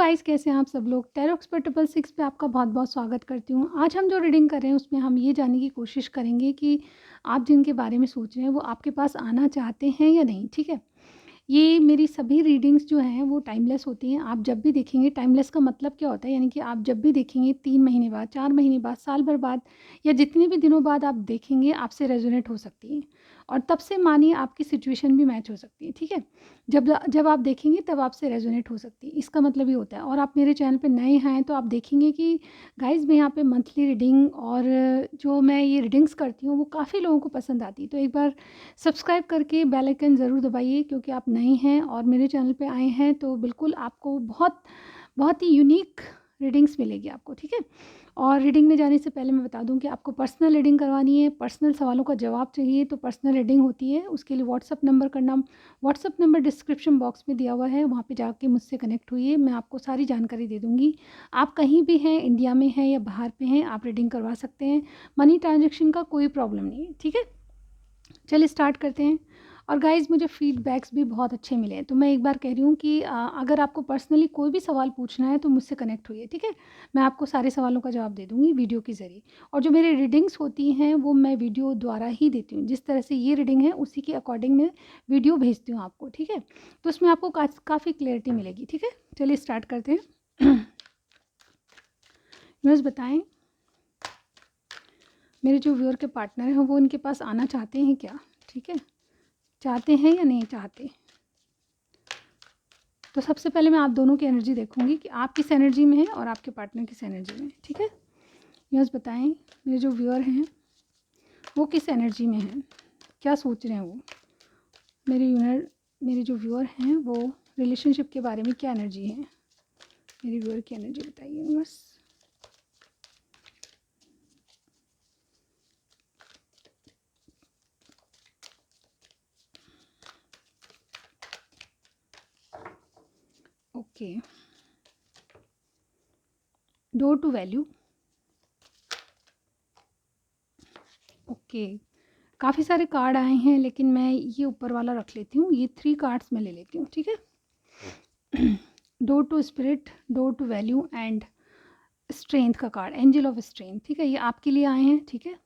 Guys, कैसे हैं आप सब लोग। टैरो एक्सपर्ट 666 पे आपका बहुत बहुत स्वागत करती हूँ। आज हम जो रीडिंग कर रहे हैं उसमें हम ये जानने की कोशिश करेंगे कि आप जिनके बारे में सोच रहे हैं वो आपके पास आना चाहते हैं या नहीं। ठीक है, ये मेरी सभी रीडिंग्स जो हैं वो टाइमलेस होती हैं। आप जब भी देखेंगे, टाइमलेस का मतलब क्या होता है, यानी कि आप जब भी देखेंगे 3 महीने बाद, 4 महीने बाद, साल भर बाद या जितने भी दिनों बाद आप देखेंगे आपसे रेजोनेट हो सकती हैं। और तब से मानिए आपकी सिचुएशन भी मैच हो सकती है। ठीक है, जब जब आप देखेंगे तब आपसे रेजोनेट हो सकती है, इसका मतलब ये होता है। और आप मेरे चैनल पे नए हैं तो आप देखेंगे कि गाइज़ मैं यहाँ पे मंथली रीडिंग और जो मैं ये रीडिंग्स करती हूँ वो काफ़ी लोगों को पसंद आती है। तो एक बार सब्सक्राइब करके बेल आइकन ज़रूर दबाइए, क्योंकि आप नए हैं और मेरे चैनल पे आए हैं तो बिल्कुल आपको बहुत बहुत ही यूनिक रीडिंग्स मिलेगी आपको। ठीक है, और रीडिंग में जाने से पहले मैं बता दूं कि आपको पर्सनल रीडिंग करवानी है, पर्सनल सवालों का जवाब चाहिए तो पर्सनल रीडिंग होती है। उसके लिए व्हाट्सअप नंबर करना, व्हाट्सअप नंबर डिस्क्रिप्शन बॉक्स में दिया हुआ है, वहाँ पे जाके मुझसे कनेक्ट हुई, मैं आपको सारी जानकारी दे दूँगी। आप कहीं भी हैं, इंडिया में हैं या बाहर पे हैं, आप रीडिंग करवा सकते हैं। मनी ट्रांजैक्शन का कोई प्रॉब्लम नहीं है। ठीक है, चलिए स्टार्ट करते हैं। और गाइज़ मुझे फीडबैक्स भी बहुत अच्छे मिले हैं, तो मैं एक बार कह रही हूँ कि अगर आपको पर्सनली कोई भी सवाल पूछना है तो मुझसे कनेक्ट हुइए। ठीक है, मैं आपको सारे सवालों का जवाब दे दूँगी वीडियो के ज़रिए। और जो मेरी रीडिंग्स होती हैं वो मैं वीडियो द्वारा ही देती हूँ, जिस तरह से ये रीडिंग है उसी के अकॉर्डिंग मैं वीडियो भेजती हूँ आपको। ठीक है, तो उसमें आपको काफ़ी क्लैरिटी मिलेगी। ठीक है, चलिए स्टार्ट करते हैं। व्यूअर्स बताएँ, मेरे जो व्यूअर के पार्टनर हैं वो इनके पास आना चाहते हैं क्या? ठीक है, चाहते हैं या नहीं चाहते। तो सबसे पहले मैं आप दोनों की एनर्जी देखूंगी कि आप किस एनर्जी में हैं और आपके पार्टनर किस एनर्जी में। ठीक है, यस बताएं, मेरे जो व्यूअर हैं वो किस एनर्जी में हैं, क्या सोच रहे हैं वो। मेरे जो व्यूअर हैं वो रिलेशनशिप के बारे में क्या एनर्जी है, मेरे व्यूअर की एनर्जी बताइए बस। Okay, door to value. Okay, काफ़ी सारे कार्ड आए हैं लेकिन मैं ये ऊपर वाला रख लेती हूँ, ये 3 कार्ड्स मैं ले लेती हूँ। ठीक है, door to spirit, door to value and strength का कार्ड, एंजल ऑफ स्ट्रेंथ। ठीक है, ये आपके लिए आए हैं। ठीक है,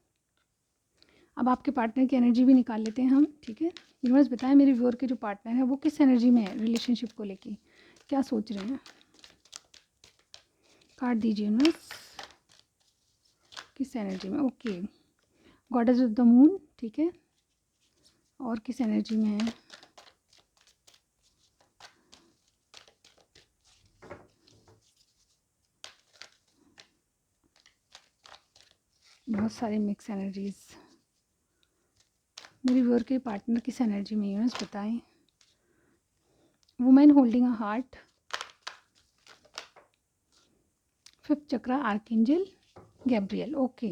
अब आपके पार्टनर की एनर्जी भी निकाल लेते हैं हम। ठीक है, यूनिवर्स बताएं मेरे व्यूअर के जो पार्टनर है वो किस एनर्जी में है, रिलेशनशिप को लेके क्या सोच रहे हैं। कार्ड दीजिए यूनिवर्स, किस एनर्जी में। Okay, goddess of the moon. ठीक है, और किस एनर्जी में है। बहुत सारे मिक्स एनर्जीज। मेरे व्यूअर के पार्टनर किस एनर्जी में, यूनिवर्स बताएं। Women holding a heart, 5th chakra, archangel Gabriel. Okay,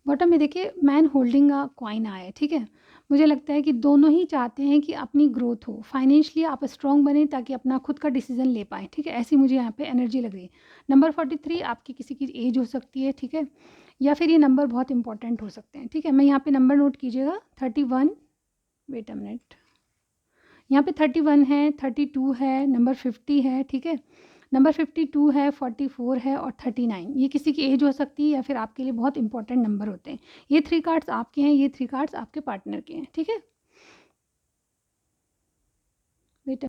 bottom में देखिए मैन होल्डिंग अ कॉइन आया है। ठीक है, मुझे लगता है कि दोनों ही चाहते हैं कि अपनी ग्रोथ हो, फाइनेंशियली आप स्ट्रॉन्ग बने ताकि अपना खुद का डिसीजन ले पाएँ। ठीक है, ऐसी मुझे यहाँ पे एनर्जी लग रही है। नंबर 43 आपकी किसी की एज हो सकती है। ठीक है, या फिर ये नंबर बहुत इंपॉर्टेंट हो सकते हैं। ठीक है, मैं यहाँ पे नंबर नोट कीजिएगा, 31, वेट अ मिनट, यहाँ पे 31 है, 32 है, नंबर 50 है। ठीक है, नंबर 52 है, 44 है और 39। ये किसी की एज हो सकती है या फिर आपके लिए बहुत इंपॉर्टेंट नंबर होते हैं। ये 3 कार्ड्स आपके हैं, ये 3 कार्ड्स आपके पार्टनर के हैं। ठीक है, वेट,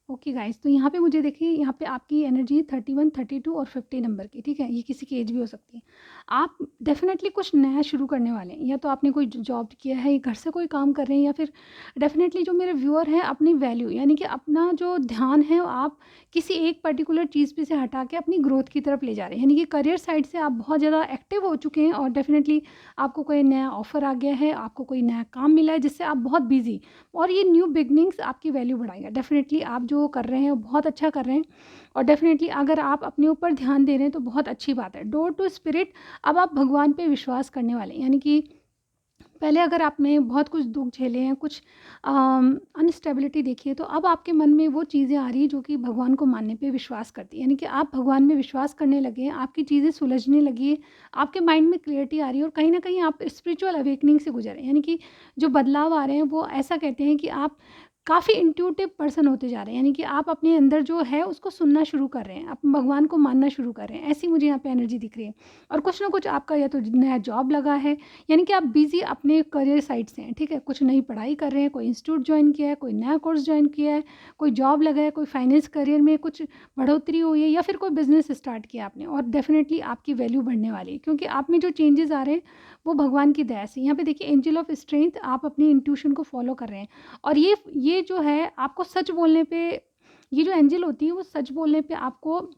ओके गाइस, तो यहाँ पे मुझे देखिए, यहाँ पे आपकी एनर्जी है 31, 32 और 50 नंबर की। ठीक है, ये किसी की एज भी हो सकती है। आप डेफिनेटली कुछ नया शुरू करने वाले हैं, या तो आपने कोई जॉब किया है, या घर से कोई काम कर रहे हैं, या फिर डेफिनेटली जो मेरे व्यूअर हैं अपनी वैल्यू यानी कि अपना जो ध्यान है आप किसी एक पर्टिकुलर चीज़ पे से हटा के अपनी ग्रोथ की तरफ ले जा रहे हैं। यानी कि करियर साइड से आप बहुत ज़्यादा एक्टिव हो चुके हैं और डेफिनेटली आपको कोई नया ऑफर आ गया है, आपको कोई नया काम मिला है जिससे आप बहुत बिजी, और ये न्यू बिगनिंग्स आपकी वैल्यू बढ़ाएगा। डेफिनेटली आप जो कर रहे हैं वो बहुत अच्छा कर रहे हैं, और डेफिनेटली अगर आप अपने ऊपर ध्यान दे रहे हैं तो बहुत अच्छी बात है। डोर टू स्पिरिट, अब आप भगवान पे विश्वास करने वाले हैं। यानी कि पहले अगर आपने बहुत कुछ दुख झेले हैं, कुछ अनस्टेबिलिटी देखी है, तो अब आपके मन में वो चीज़ें आ रही हैं जो कि भगवान को मानने पे विश्वास करती है। यानी कि आप भगवान में विश्वास करने लगे हैं, आपकी चीज़ें सुलझने लगी है, आपके माइंड में क्लियरिटी आ रही है, और कहीं ना कहीं आप स्पिरिचुअल अवेकनिंग से गुजर रहे हैं। यानी कि जो बदलाव आ रहे हैं वो ऐसा कहते हैं कि आप काफ़ी इंट्यूटिव पर्सन होते जा रहे हैं, यानी कि आप अपने अंदर जो है उसको सुनना शुरू कर रहे हैं, आप भगवान को मानना शुरू कर रहे हैं, ऐसी मुझे यहाँ पे एनर्जी दिख रही है। और कुछ ना कुछ आपका या तो नया जॉब लगा है, यानी कि आप बिज़ी अपने करियर साइड से हैं, ठीक है। कुछ नई पढ़ाई कर रहे हैं, कोई इंस्टीट्यूट ज्वाइन किया है, कोई नया कोर्स ज्वाइन किया है, कोई जॉब लगा है, कोई फाइनेंस करियर में कुछ बढ़ोतरी हुई है, या फिर कोई बिज़नेस स्टार्ट किया आपने, और डेफिनेटली आपकी वैल्यू बढ़ने वाली है, क्योंकि आप में जो चेंजेस आ रहे हैं वो भगवान की दया से। यहाँ पे देखिए एंजल ऑफ स्ट्रेंथ, आप अपनी इंट्यूशन को फॉलो कर रहे हैं। और ये जो है आपको सच बोलने पे, ये जो एंजल होती है वो सच बोलने पे आपको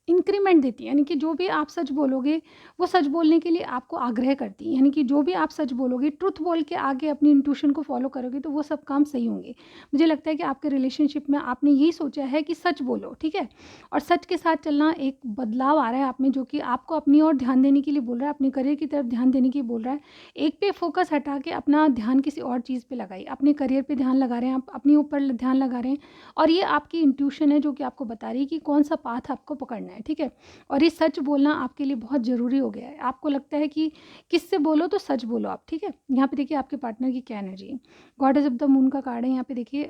इंक्रीमेंट देती है, यानी कि जो भी आप सच बोलोगे वो सच बोलने के लिए आपको आग्रह करती है, यानी कि जो भी आप सच बोलोगे, ट्रुथ बोल के आगे अपनी इंट्यूशन को फॉलो करोगे तो वो सब काम सही होंगे। मुझे लगता है कि आपके रिलेशनशिप में आपने यही सोचा है कि सच बोलो, ठीक है। और सच के साथ चलना, एक बदलाव आ रहा है आप में जो कि आपको अपनी ओर ध्यान देने के लिए बोल रहा है, अपने करियर की तरफ ध्यान देने के लिए बोल रहा है। एक पे फोकस हटा के अपना ध्यान किसी और चीज़ पे लगाइए, अपने करियर पे ध्यान लगा रहे हैं, आप अपने ऊपर ध्यान लगा रहे हैं, और ये आपकी इंट्यूशन है जो कि आपको बता रही है कि कौन सा पाथ आपको पकड़ना है, ठीक है। और ये सच बोलना आपके लिए बहुत ज़रूरी हो गया है। आपको लगता है कि किससे बोलो तो सच बोलो आप, ठीक है। यहाँ पे देखिए आपके पार्टनर की क्या एनर्जी है। गॉडेस ऑफ द मून का कार्ड है। यहाँ पे देखिए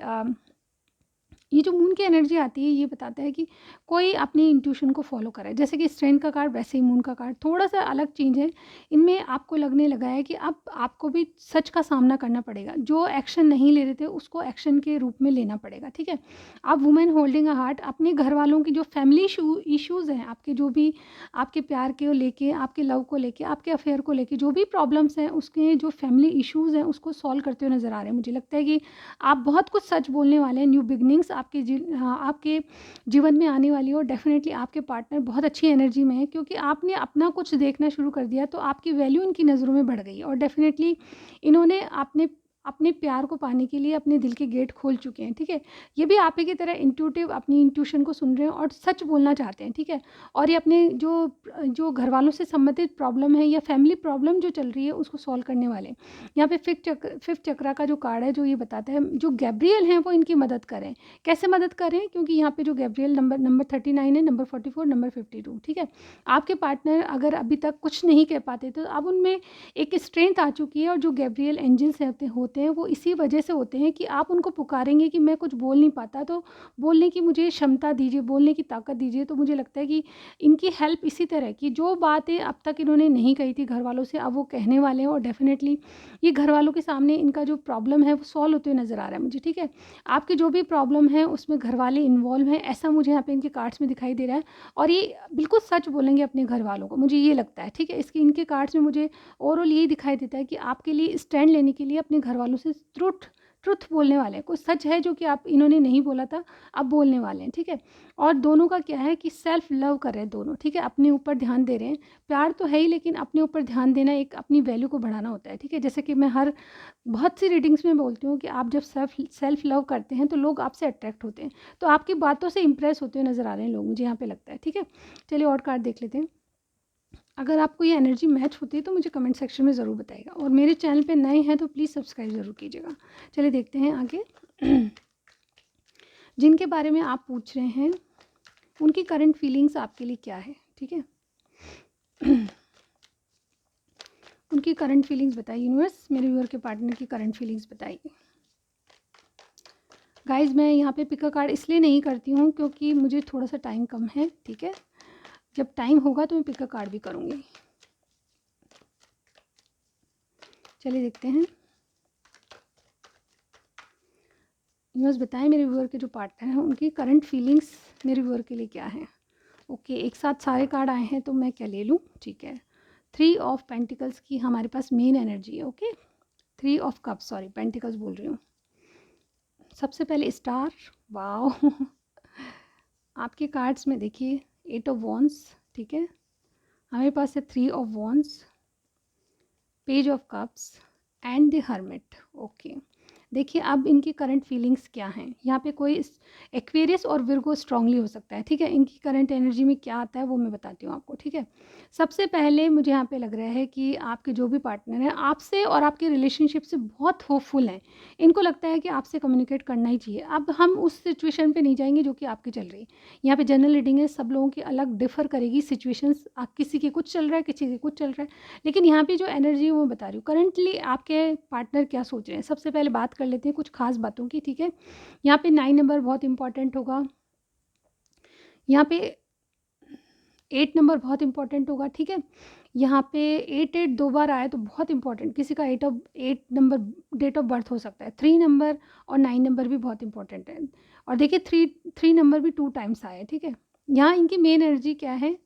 ये जो मून की एनर्जी आती है ये बताता है कि कोई अपनी इंट्यूशन को फॉलो करे, जैसे कि स्ट्रेंथ का कार्ड वैसे ही मून का कार्ड, थोड़ा सा अलग चीज़ है। इनमें आपको लगने लगा है कि अब आपको भी सच का सामना करना पड़ेगा, जो एक्शन नहीं ले रहे थे उसको एक्शन के रूप में लेना पड़ेगा, ठीक है। आप वुमेन होल्डिंग अ हार्ट, अपने घर वालों की जो फैमिली इशूज़ हैं, आपके जो भी आपके प्यार को लेके, आपके लव को लेके, आपके अफेयर को लेके जो भी प्रॉब्लम्स हैं, उसके जो फैमिली इशूज़ हैं उसको सॉल्व करते हुए नज़र आ रहे हैं। मुझे लगता है कि आप बहुत कुछ सच बोलने वाले हैं। न्यू बिगनिंग्स आपके जीवन में आने वाली है, और डेफिनेटली आपके पार्टनर बहुत अच्छी एनर्जी में है, क्योंकि आपने अपना कुछ देखना शुरू कर दिया तो आपकी वैल्यू इनकी नज़रों में बढ़ गई है। और डेफिनेटली इन्होंने अपने अपने प्यार को पाने के लिए अपने दिल के गेट खोल चुके हैं, ठीक है। ये भी आप ही की तरह इंट्यूटिव अपनी इंट्यूशन को सुन रहे हैं और सच बोलना चाहते हैं, ठीक है। और ये अपने जो जो घर वालों से संबंधित प्रॉब्लम है या फैमिली प्रॉब्लम जो चल रही है उसको सॉल्व करने वाले हैं। यहाँ पे फिफ्थ चक्रा का जो कार्ड है जो ये बताता है जो गैब्रियल हैं वो इनकी मदद करें। कैसे मदद करें, क्योंकि यहाँ पे जो गैब्रियल नंबर 39 है, नंबर 44, नंबर 52, ठीक है। आपके पार्टनर अगर अभी तक कुछ नहीं कह पाते तो अब उनमें एक स्ट्रेंथ आ चुकी है, और जो गैब्रियल एंजल्स होते हैं वो इसी वजह से होते हैं कि आप उनको पुकारेंगे कि मैं कुछ बोल नहीं पाता, तो बोलने की मुझे क्षमता दीजिए, बोलने की ताकत दीजिए। तो मुझे लगता है कि इनकी हेल्प इसी तरह की जो बातें अब तक इन्होंने नहीं कही थी घर वालों से, अब वो कहने वाले हैं, और डेफिनेटली ये घर वालों के सामने इनका जो प्रॉब्लम है वो सॉल्व होते हुए नज़र आ रहा है मुझे, ठीक है। आपकी जो भी प्रॉब्लम है उसमें घर वाले इन्वॉल्व हैं, ऐसा मुझे यहाँ पे इनके कार्ड्स में दिखाई दे रहा है। और ये बिल्कुल सच बोलेंगे अपने घर वालों को, मुझे ये लगता है, ठीक है। इसके इनके कार्ड्स में मुझे ओवरऑल यही दिखाई देता है कि आपके लिए स्टैंड लेने के लिए अपने घर वालों से ट्रुथ बोलने वाले हैं। कुछ सच है जो कि आप इन्होंने नहीं बोला था, अब बोलने वाले हैं, ठीक है। और दोनों का क्या है कि सेल्फ लव कर रहे हैं दोनों, ठीक है। अपने ऊपर ध्यान दे रहे हैं, प्यार तो है ही, लेकिन अपने ऊपर ध्यान देना एक अपनी वैल्यू को बढ़ाना होता है, ठीक है। जैसे कि मैं हर बहुत सी रीडिंग्स में बोलती हूँ कि आप जब सेल्फ लव करते हैं तो लोग आपसे अट्रैक्ट होते हैं, तो आपकी बातों से इंप्रेस होते हुए नज़र आ रहे हैं लोग, मुझे यहाँ पे लगता है, ठीक है। चलिए और कार्ड देख लेते हैं। अगर आपको ये एनर्जी मैच होती है तो मुझे कमेंट सेक्शन में ज़रूर बताइएगा, और मेरे चैनल पे नए हैं तो प्लीज़ सब्सक्राइब ज़रूर कीजिएगा। चलिए देखते हैं आगे। जिनके बारे में आप पूछ रहे हैं उनकी करंट फीलिंग्स आपके लिए क्या है, ठीक है। उनकी करंट फीलिंग्स बताइए यूनिवर्स, मेरे व्यूअर के पार्टनर की करंट फीलिंग्स बताइए। गाइज मैं यहाँ पे पिक अ कार्ड इसलिए नहीं करती हूँ क्योंकि मुझे थोड़ा सा टाइम कम है, ठीक है। जब टाइम होगा तो मैं पिक अ कार्ड भी करूँगी। चलिए देखते हैं यूनिवर्स, बताएं मेरे व्यूअर के जो पार्टनर हैं उनकी करंट फीलिंग्स मेरे व्यूअर के लिए क्या है। ओके, एक साथ सारे कार्ड आए हैं तो मैं क्या ले लूँ, ठीक है। 3 ऑफ पेंटिकल्स की हमारे पास मेन एनर्जी है, okay. 3 of cups, sorry pentacles बोल रही हूँ। सबसे पहले स्टार, वाओ। आपके कार्ड्स में देखिए 8 ऑफ वॉन्ड्स, ठीक है। हमारे पास है 3 of wands, page of cups and the hermit, okay. देखिए अब इनकी करंट फीलिंग्स क्या हैं। यहाँ पे कोई एक्वेरियस और विर्गो स्ट्रांगली हो सकता है, ठीक है। इनकी करंट एनर्जी में क्या आता है वो मैं बताती हूँ आपको, ठीक है। सबसे पहले मुझे यहाँ पे लग रहा है कि आपके जो भी पार्टनर हैं आपसे और आपके रिलेशनशिप से बहुत होपफुल हैं। इनको लगता है कि आपसे कम्युनिकेट करना ही चाहिए। अब हम उस सिचुएशन पे नहीं जाएंगे जो कि आपकी चल रही है। यहाँ पे जनरल रीडिंग है, सब लोगों की अलग डिफर करेगी सिचुएशंस, किसी के कुछ चल रहा है, किसी के कुछ चल रहा है, लेकिन यहाँ पे जो एनर्जी है वो मैं बता रही हूँ। करंटली आपके पार्टनर क्या सोच रहे हैं, सबसे पहले बात कर लेते हैं कुछ खास बातों की, ठीक है। यहाँ पे 9 नंबर बहुत इंपॉर्टेंट होगा, यहाँ पे 8 नंबर बहुत इंपॉर्टेंट होगा, ठीक है। यहाँ पे 8 2 बार आया तो बहुत इंपॉर्टेंट, किसी का 8 नंबर डेट ऑफ बर्थ हो सकता है। 3 नंबर और 9 नंबर भी बहुत इंपॉर्टेंट है। और देखिए 3 नंबर भी 2 टाइम्स आया है, ठीक है। यहाँ इनकी मेन एनर्जी क्या है,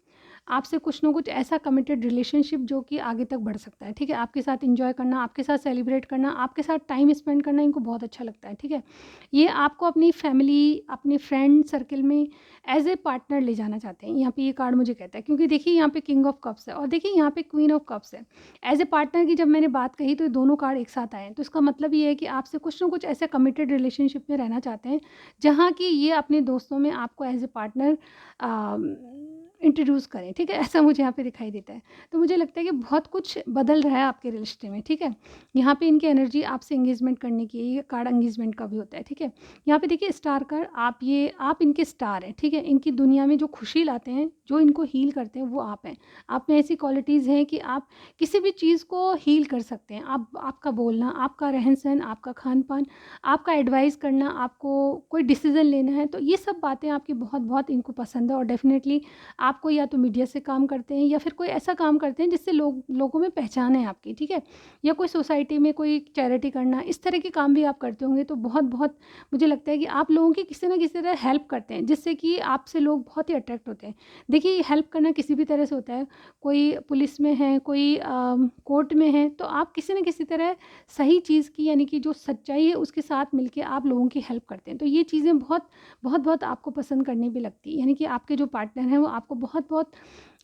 आपसे कुछ ना कुछ ऐसा कमिटेड रिलेशनशिप जो कि आगे तक बढ़ सकता है, ठीक है। आपके साथ एंजॉय करना, आपके साथ सेलिब्रेट करना, आपके साथ टाइम स्पेंड करना इनको बहुत अच्छा लगता है, ठीक है। ये आपको अपनी फैमिली, अपने फ्रेंड सर्कल में एज ए पार्टनर ले जाना चाहते हैं, यहाँ पे ये कार्ड मुझे कहता है। क्योंकि देखिए यहाँ पे किंग ऑफ कप्स है और देखिए यहाँ पे क्वीन ऑफ कप्स है। एज ए पार्टनर की जब मैंने बात कही तो ये दोनों कार्ड एक साथ आए हैं, तो इसका मतलब ये है कि आपसे कुछ ना कुछ ऐसे कमिटेड रिलेशनशिप में रहना चाहते हैं जहाँ कि ये अपने दोस्तों में आपको एज ए पार्टनर इंट्रोड्यूस करें, ठीक है। ऐसा मुझे यहाँ पे दिखाई देता है। तो मुझे लगता है कि बहुत कुछ बदल रहा है आपके रिश्ते में, ठीक है। यहाँ पे इनकी एनर्जी आपसे एंगेजमेंट करने की है, ये कार्ड एंगेजमेंट का भी होता है, ठीक है। यहाँ पे देखिए स्टार कार्ड, आप इनके स्टार हैं, ठीक है। इनकी दुनिया में जो खुशी लाते हैं, जो इनको हील करते हैं वो आप हैं। आप में ऐसी क्वालिटीज़ हैं कि आप किसी भी चीज़ को हील कर सकते हैं। आपका बोलना, आपका रहन सहन, आपका खान पान, आपका एडवाइस करना, आपको कोई डिसीज़न लेना है, तो ये सब बातें आपकी बहुत बहुत इनको पसंद है। और डेफिनेटली आपको या तो मीडिया से काम करते हैं या फिर कोई ऐसा काम करते हैं जिससे लोगों में पहचान है आपकी, ठीक है। या कोई सोसाइटी में कोई चैरिटी करना, इस तरह के काम भी आप करते होंगे। तो बहुत बहुत मुझे लगता है कि आप लोगों की किसी ना किसी तरह हेल्प करते हैं, जिससे कि आपसे लोग बहुत ही अट्रैक्ट होते हैं। देखिए हेल्प करना किसी भी तरह से होता है, कोई पुलिस में है, कोई कोर्ट में है, तो आप किसी न किसी तरह सही चीज़ की, यानी कि जो सच्चाई है उसके साथ मिलके आप लोगों की हेल्प करते हैं। तो ये चीज़ें बहुत बहुत बहुत आपको पसंद करनी भी लगती है, यानी कि आपके जो पार्टनर हैं वो आपको बहुत बहुत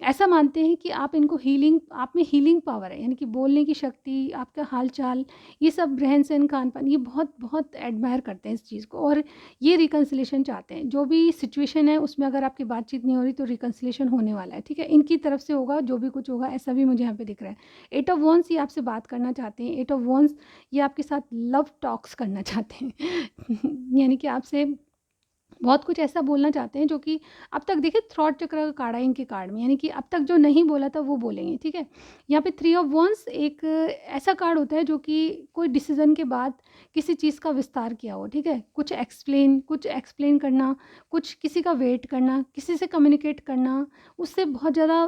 ऐसा मानते हैं कि आप इनको हीलिंग, आप में हीलिंग पावर है, यानी कि बोलने की शक्ति, आपका हाल चाल, ये सब रहन सहन खान पान, ये बहुत बहुत एडमायर करते हैं इस चीज़ को। और ये रिकन्सिलेशन चाहते हैं, जो भी सिचुएशन है उसमें अगर आपकी बातचीत नहीं हो रही तो रिकन्सिलेशन होने वाला है, ठीक है। इनकी तरफ से होगा जो भी कुछ होगा, ऐसा भी मुझे यहाँ पे दिख रहा है। 8 ऑफ वॉन्स, ये आपसे बात करना चाहते हैं। 8 ऑफ वॉन्स ये आपके साथ लव टॉक्स करना चाहते हैं यानी कि आपसे बहुत कुछ ऐसा बोलना चाहते हैं जो कि अब तक देखिए थ्रॉट चक्र का कार्ड है इनके कार्ड में, यानी कि अब तक जो नहीं बोला था वो बोलेंगे, ठीक है। यहाँ पे 3 ऑफ वंस एक ऐसा कार्ड होता है जो कि कोई डिसीजन के बाद किसी चीज़ का विस्तार किया हो, ठीक है। कुछ एक्सप्लेन करना, कुछ किसी का वेट करना, किसी से कम्युनिकेट करना, उससे बहुत ज़्यादा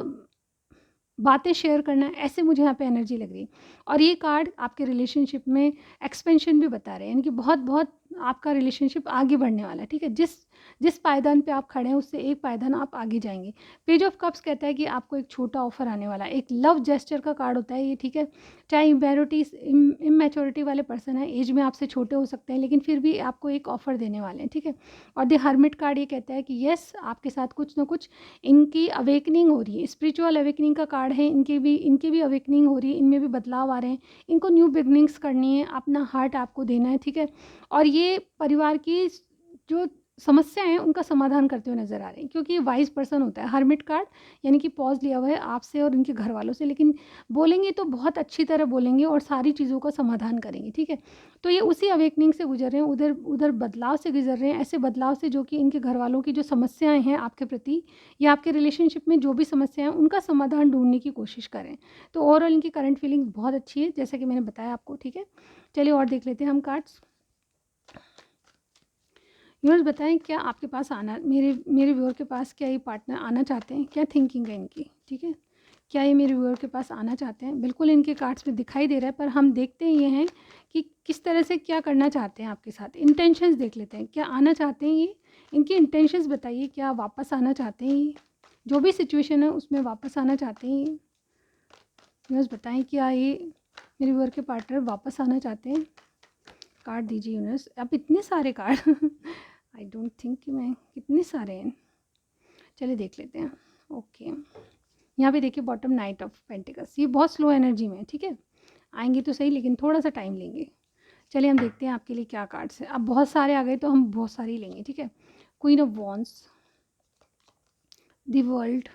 बातें शेयर करना, ऐसे मुझे यहाँ पे एनर्जी लग रही है। और ये कार्ड आपके रिलेशनशिप में एक्सपेंशन भी बता रहे हैं, यानी कि बहुत बहुत आपका रिलेशनशिप आगे बढ़ने वाला है, ठीक है। जिस जिस पायदान पे आप खड़े हैं उससे एक पायदान आप आगे जाएंगे। पेज ऑफ कप्स कहता है कि आपको एक छोटा ऑफर आने वाला है, एक लव जेस्चर का कार्ड होता है ये, ठीक है। चाहे इमेच्योरिटी वाले पर्सन है, एज में आपसे छोटे हो सकते हैं, लेकिन फिर भी आपको एक ऑफर देने वाले हैं, ठीक है। और द हर्मिट कार्ड ये कहता है कि यस, आपके साथ कुछ ना कुछ इनकी अवेकनिंग हो रही है, स्पिरिचुअल अवेकनिंग का कार्ड है। इनकी भी अवेकनिंग हो रही है, इनमें भी बदलाव आ रहे हैं, इनको न्यू बिगनिंग्स करनी है, अपना हार्ट आपको देना है, ठीक है। और ये परिवार की जो समस्या है उनका समाधान करते हुए नजर आ रहे हैं, क्योंकि ये वाइज पर्सन होता है। हर्मिट कार्ड यानी कि पॉज लिया हुआ है आपसे और इनके घर वालों से, लेकिन बोलेंगे तो बहुत अच्छी तरह बोलेंगे और सारी चीज़ों का समाधान करेंगे, ठीक है। तो ये उसी अवेकनिंग से गुजर रहे हैं, उधर उधर बदलाव से गुजर रहे हैं, ऐसे बदलाव से जो कि इनके घर वालों की जो समस्याएं हैं आपके प्रति या आपके रिलेशनशिप में जो भी समस्याएं हैं उनका समाधान ढूंढने की कोशिश करें। तो ओवरऑल इनकी करंट फीलिंग बहुत अच्छी है, जैसा कि मैंने बताया आपको, ठीक है। चलिए और देख लेते हैं हम कार्ड्स। व्यूअर्स बताएं क्या आपके पास आना, मेरे व्यूअर के पास क्या ये पार्टनर आना चाहते हैं, क्या थिंकिंग है इनकी, ठीक है। क्या ये मेरे व्यूअर के पास आना चाहते हैं, बिल्कुल इनके कार्ड्स में दिखाई दे रहा है, पर हम देखते हैं ये हैं कि किस तरह से क्या करना चाहते हैं आपके साथ। इंटेंशंस देख लेते हैं, क्या आना चाहते हैं ये, इनकी इंटेंशंस बताइए, क्या वापस आना चाहते हैं ये, जो भी सिचुएशन है उसमें वापस आना चाहते हैं ये। व्यूअर्स बताएं क्या ये मेरे व्यूअर के पार्टनर वापस आना चाहते हैं। कार्ड दीजिए यूनिवर्स, अब इतने सारे कार्ड आई डोंट थिंक कि मैं कितने सारे हैं, चलिए देख लेते हैं। ओके, यहाँ पे देखिए बॉटम नाइट ऑफ पेंटिकल्स, ये बहुत स्लो एनर्जी में है, ठीक है। आएंगे तो सही लेकिन थोड़ा सा टाइम लेंगे। चलिए हम देखते हैं आपके लिए क्या कार्ड्स हैं। अब बहुत सारे आ गए तो हम बहुत सारे ही लेंगे, ठीक है। Queen of wands, the world,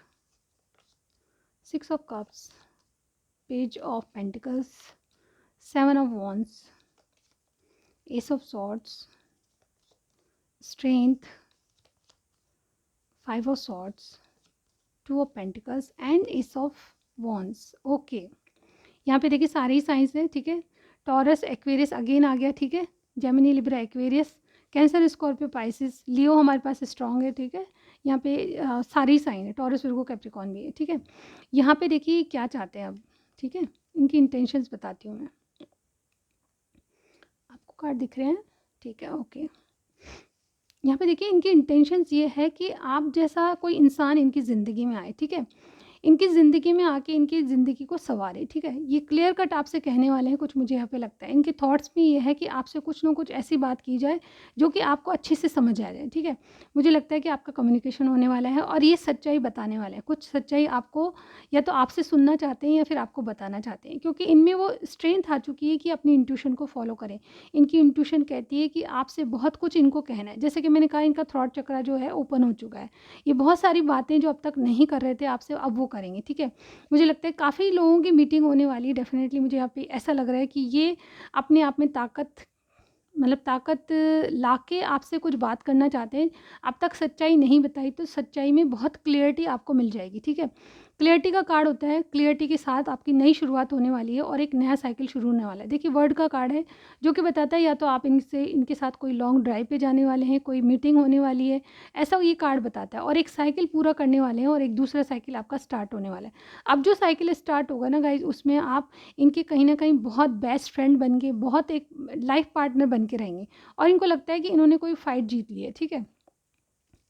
6 of cups, page of pentacles, 7 of wands, S of swords, strength, 5 of swords, 2 of pentacles and S of wands. Okay, यहाँ पे देखिए सारे ही साइंस है, ठीक है। टॉरस एक्वेरियस अगेन आ गया, ठीक है। Gemini, Libra, Aquarius, Cancer, Scorpio, Pisces, Leo हमारे पास स्ट्रॉन्ग है, ठीक है। यहाँ पे सारी साइन है, टॉरस, विर्गो, कैप्रिकॉर्न भी है, ठीक है। यहाँ पे देखिए क्या चाहते हैं अब, ठीक है, इनकी इंटेंशंस बताती हूँ मैं। आपको कार्ड दिख रहे हैं, ठीक है, ओके। यहाँ पे देखिए इनकी इंटेंशंस ये है कि आप जैसा कोई इंसान इनकी ज़िंदगी में आए, ठीक है। इनकी ज़िंदगी में आके इनकी ज़िंदगी को सँवारे, ठीक है। ये क्लियर कट आपसे कहने वाले हैं कुछ, मुझे यहाँ पे लगता है। इनके थॉट्स में ये है कि आपसे कुछ ना कुछ ऐसी बात की जाए जो कि आपको अच्छे से समझ आ जाए, ठीक है। मुझे लगता है कि आपका कम्युनिकेशन होने वाला है और ये सच्चाई बताने वाले हैं। कुछ सच्चाई आपको या तो आपसे सुनना चाहते हैं या फिर आपको बताना चाहते हैं, क्योंकि इनमें वो स्ट्रेंथ आ चुकी है कि अपनी इंट्यूशन को फ़ॉलो करें। इनकी इंट्यूशन कहती है कि आपसे बहुत कुछ इनको कहना है। जैसे कि मैंने कहा, इनका थ्रॉट चक्रा जो है ओपन हो चुका है। ये बहुत सारी बातें जो अब तक नहीं कर रहे थे आपसे, अब वो करेंगे, ठीक है। मुझे लगता है काफ़ी लोगों की मीटिंग होने वाली है डेफ़िनेटली। मुझे यहाँ पे ऐसा लग रहा है कि ये अपने आप में ताकत लाके आपसे कुछ बात करना चाहते हैं। अब तक सच्चाई नहीं बताई तो सच्चाई में बहुत क्लियरिटी आपको मिल जाएगी, ठीक है। क्लियरिटी का कार्ड होता है, क्लियरिटी के साथ आपकी नई शुरुआत होने वाली है और एक नया साइकिल शुरू होने वाला है। देखिए वर्ड का कार्ड है जो कि बताता है या तो आप इनके साथ कोई लॉन्ग ड्राइव पे जाने वाले हैं, कोई मीटिंग होने वाली है, ऐसा ये कार्ड बताता है। और एक साइकिल पूरा करने वाले हैं और एक दूसरा साइकिल आपका स्टार्ट होने वाला है। अब जो साइकिल स्टार्ट होगा ना गाइज़, उसमें आप इनके कहीं न कहीं बहुत बेस्ट फ्रेंड बन के, बहुत एक लाइफ़ पार्टनर बन के रहेंगे। और इनको लगता है कि इन्होंने कोई फ़ाइट जीत ली है, ठीक है।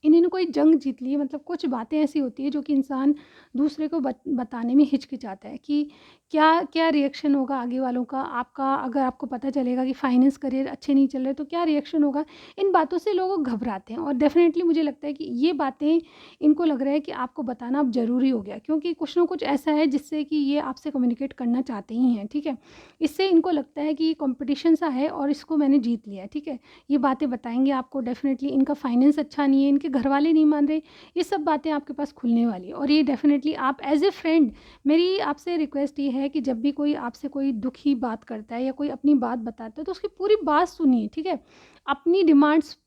इन्होंने कोई जंग जीत ली है, मतलब कुछ बातें ऐसी होती हैं जो कि इंसान दूसरे को बताने में हिचकिचाता है कि क्या क्या रिएक्शन होगा आगे वालों का आपका, अगर आपको पता चलेगा कि फाइनेंस करियर अच्छे नहीं चल रहे तो क्या रिएक्शन होगा। इन बातों से लोग घबराते हैं और डेफिनेटली मुझे लगता है कि ये बातें इनको लग रहा है कि आपको बताना अब ज़रूरी हो गया, क्योंकि कुछ ना कुछ ऐसा है जिससे कि ये आपसे कम्युनिकेट करना चाहते ही हैं, ठीक है। इससे इनको लगता है कि ये कॉम्पिटिशन सा है और इसको मैंने जीत लिया है, ठीक है। ये बातें बताएँगे आपको डेफ़िनेटली। इनका फाइनेंस अच्छा नहीं है, इनके घरवाले नहीं मान रहे, ये सब बातें आपके पास खुलने वाली है। और ये डेफ़िनेटली आप एज़ ए फ्रेंड, मेरी आपसे रिक्वेस्ट ये है कि जब भी कोई आपसे कोई दुखी बात करता है या कोई अपनी बात बताता है तो उसकी पूरी बात सुनिए, ठीक है। अपनी डिमांड्स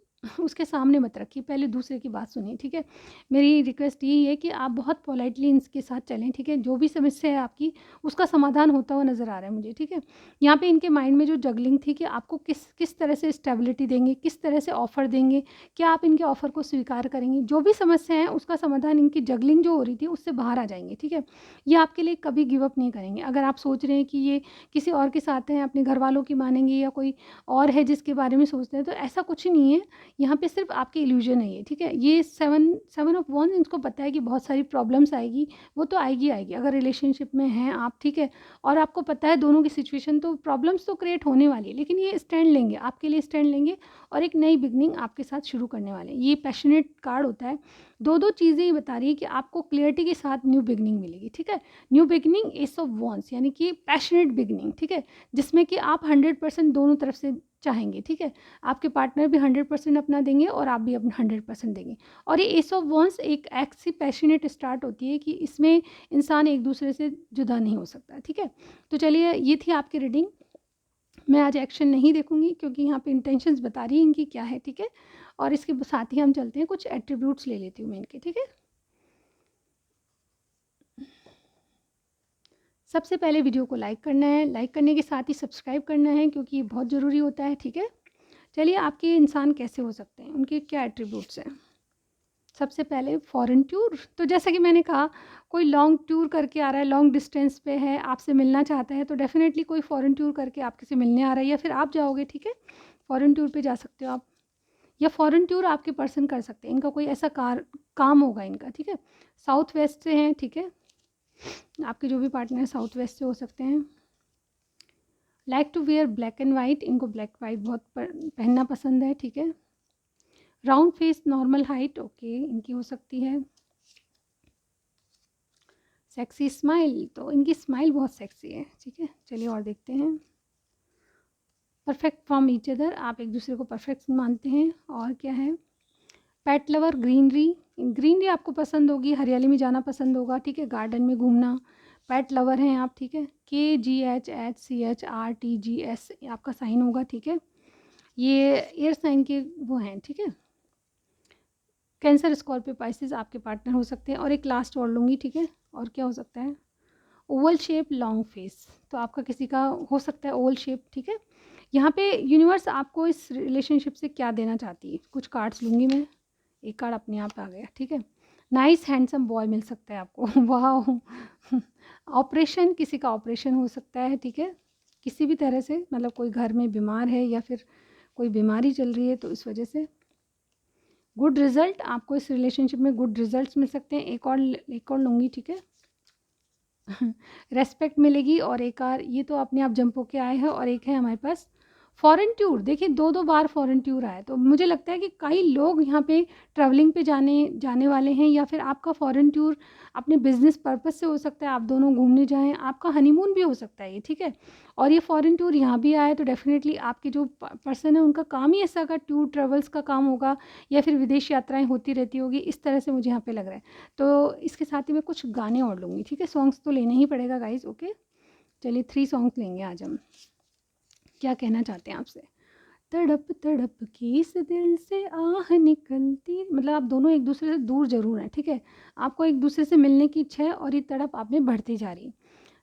उसके सामने मत रखिए, पहले दूसरे की बात सुनिए, ठीक है। मेरी रिक्वेस्ट यही है कि आप बहुत पोलाइटली इनके साथ चलें, ठीक है। जो भी समस्या है आपकी, उसका समाधान होता हुआ नज़र आ रहा है मुझे, ठीक है। यहाँ पे इनके माइंड में जो जगलिंग थी कि आपको किस किस तरह से स्टेबिलिटी देंगे, किस तरह से ऑफ़र देंगे, क्या आप इनके ऑफ़र को स्वीकार करेंगे। जो भी समस्या है उसका समाधान, इनकी जगलिंग जो हो रही थी उससे बाहर आ जाएँगे, ठीक है। ये आपके लिए कभी गिव अप नहीं करेंगे। अगर आप सोच रहे हैं कि ये किसी और के साथ हैं, अपने घरवालों की मानेंगे या कोई और है जिसके बारे में सोचते हैं, तो ऐसा कुछ नहीं है। यहाँ पे सिर्फ़ आपकी इल्यूज़न है ये, ठीक है। ये 7 ऑफ वंस, इनको पता है कि बहुत सारी प्रॉब्लम्स आएगी, वो तो आएगी आएगी। अगर रिलेशनशिप में हैं आप, ठीक है, और आपको पता है दोनों की सिचुएशन, तो प्रॉब्लम्स तो क्रिएट होने वाली है, लेकिन ये स्टैंड लेंगे, आपके लिए स्टैंड लेंगे और एक नई बिगनिंग आपके साथ शुरू करने वाले हैं। ये पैशनेट कार्ड होता है। 2-2 चीज़ें ये बता रही है कि आपको क्लैरिटी के साथ न्यू बिगनिंग मिलेगी, ठीक है। New beginning, S of wands, यानी कि पैशनेट बिगनिंग, ठीक है, जिसमें कि आप 100% दोनों तरफ से चाहेंगे, ठीक है। आपके पार्टनर भी 100% अपना देंगे और आप भी अपना 100% देंगे। और ये एस ऑफ वॉन्ड्स एक ऐसी पैशनेट स्टार्ट होती है कि इसमें इंसान एक दूसरे से जुदा नहीं हो सकता, ठीक है। तो चलिए, ये थी आपकी रीडिंग। मैं आज एक्शन नहीं देखूंगी क्योंकि यहाँ पे इंटेंशंस बता रही हैं इनकी क्या है, ठीक है। और इसके साथ ही हम चलते हैं, कुछ एट्रीब्यूट्स ले लेती हूँ मैं इनके, ठीक है। सबसे पहले वीडियो को लाइक करना है, लाइक करने के साथ ही सब्सक्राइब करना है क्योंकि ये बहुत ज़रूरी होता है, ठीक है। चलिए, आपके इंसान कैसे हो सकते हैं, उनके क्या एट्रीब्यूट्स हैं। सबसे पहले फॉरेन टूर, तो जैसा कि मैंने कहा, कोई लॉन्ग टूर करके आ रहा है, लॉन्ग डिस्टेंस पे है, आपसे मिलना चाहता है, तो डेफ़िनेटली कोई फॉरेन टूर करके आपसे से मिलने आ रहा है या फिर आप जाओगे, ठीक है। फॉरेन टूर पे जा सकते हो आप, या फॉरेन टूर आपके पर्सन कर सकते हैं। इनका कोई ऐसा काम होगा इनका, ठीक है। साउथ वेस्ट से हैं, ठीक है। आपके जो भी पार्टनर साउथ वेस्ट से हो सकते हैं। Like to wear black and white, इनको ब्लैक वाइट बहुत पहनना पसंद है, ठीक है। Round face, normal height, okay, इनकी हो सकती है। सेक्सी स्माइल, तो इनकी स्माइल बहुत सेक्सी है, ठीक है। चलिए और देखते हैं। परफेक्ट फ्रॉम ईच अदर, आप एक दूसरे को परफेक्ट मानते हैं। और क्या है। पेट लवर, ग्रीनरी, ग्रीनरी आपको पसंद होगी, हरियाली में जाना पसंद होगा, ठीक है, गार्डन में घूमना। पेट लवर हैं आप, ठीक है। KGHHCHRTGS आपका साइन होगा, ठीक है। ये एयर साइन के वो हैं, ठीक है। कैंसर, स्कॉर्पियो, पाइसेस आपके पार्टनर हो सकते हैं। और एक लास्ट और लूँगी, ठीक है। और क्या हो सकता है। ओवल शेप, लॉन्ग फेस, तो आपका किसी का हो सकता है ओवल शेप, ठीक है। यहाँ पे यूनिवर्स आपको इस रिलेशनशिप से क्या देना चाहती है। कुछ कार्ड्स लूँगी मैं, एक कार्ड अपने आप आ गया, ठीक है। नाइस हैंडसम बॉय मिल सकता है आपको वाह ऑपरेशन, किसी का ऑपरेशन हो सकता है, ठीक है, किसी भी तरह से, मतलब कोई घर में बीमार है या फिर कोई बीमारी चल रही है तो इस वजह से। गुड रिजल्ट, आपको इस रिलेशनशिप में गुड रिजल्ट्स मिल सकते हैं। एक और लूँगी, ठीक है। रेस्पेक्ट मिलेगी। और एक और ये तो अपने आप जंप होके आए हैं। और एक है हमारे पास फॉरेन टूर। देखिए 2-2 बार फॉरेन टूर आया है, तो मुझे लगता है कि कई लोग यहाँ पे ट्रैवलिंग पे जाने वाले हैं, या फिर आपका फॉरेन टूर अपने बिजनेस पर्पस से हो सकता है, आप दोनों घूमने जाएं, आपका हनीमून भी हो सकता है ये, ठीक है। और ये फॉरेन टूर यहाँ भी आया है तो डेफिनेटली आपके जो पर्सन है उनका काम ही ऐसा का टूर ट्रेवल्स का काम होगा, या फिर विदेश यात्राएं होती रहती होगी, इस तरह से मुझे यहाँ पे लग रहा है। तो इसके साथ ही मैं कुछ गाने और लूँगी, ठीक है। सॉन्ग्स तो लेना ही पड़ेगा गाइज, ओके। चलिए 3 सॉन्ग्स लेंगे आज हम। क्या कहना चाहते हैं आपसे। तड़प तड़प के इस दिल से आह निकलती, मतलब आप दोनों एक दूसरे से दूर जरूर हैं, ठीक है। आपको एक दूसरे से मिलने की इच्छा है और ये तड़प आप में बढ़ती जा रही है।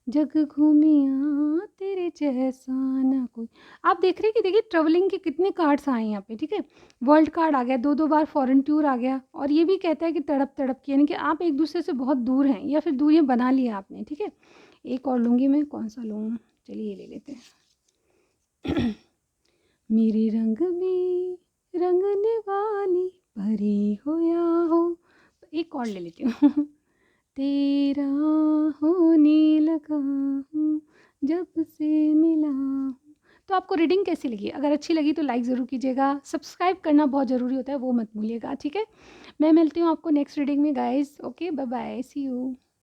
जग घूमिया तेरे जैसा ना कोई। आप देख रहे हैं कि देखिए ट्रेवलिंग के कितने कार्ड्स आए हैं यहाँ पे, ठीक है। वर्ल्ड कार्ड आ गया, 2-2 बार फॉरेन टूर आ गया, और ये भी कहता है कि तड़प तड़प की, यानी कि आप एक दूसरे से बहुत दूर हैं या फिर दूरियां बना ली है आपने, ठीक है। एक और लूँगी मैं, कौन सा लूँ, चलिए ये ले लेते हैं। मेरे रंग में रंगने वाली परी हो या हो। एक और ले लेती हूँ। तेरा होने लगा हूँ जब से मिला हूँ। तो आपको रीडिंग कैसी लगी? अगर अच्छी लगी तो लाइक ज़रूर कीजिएगा, सब्सक्राइब करना बहुत ज़रूरी होता है, वो मत भूलिएगा, ठीक है। मैं मिलती हूँ आपको नेक्स्ट रीडिंग में guys. Okay, bye bye, see you.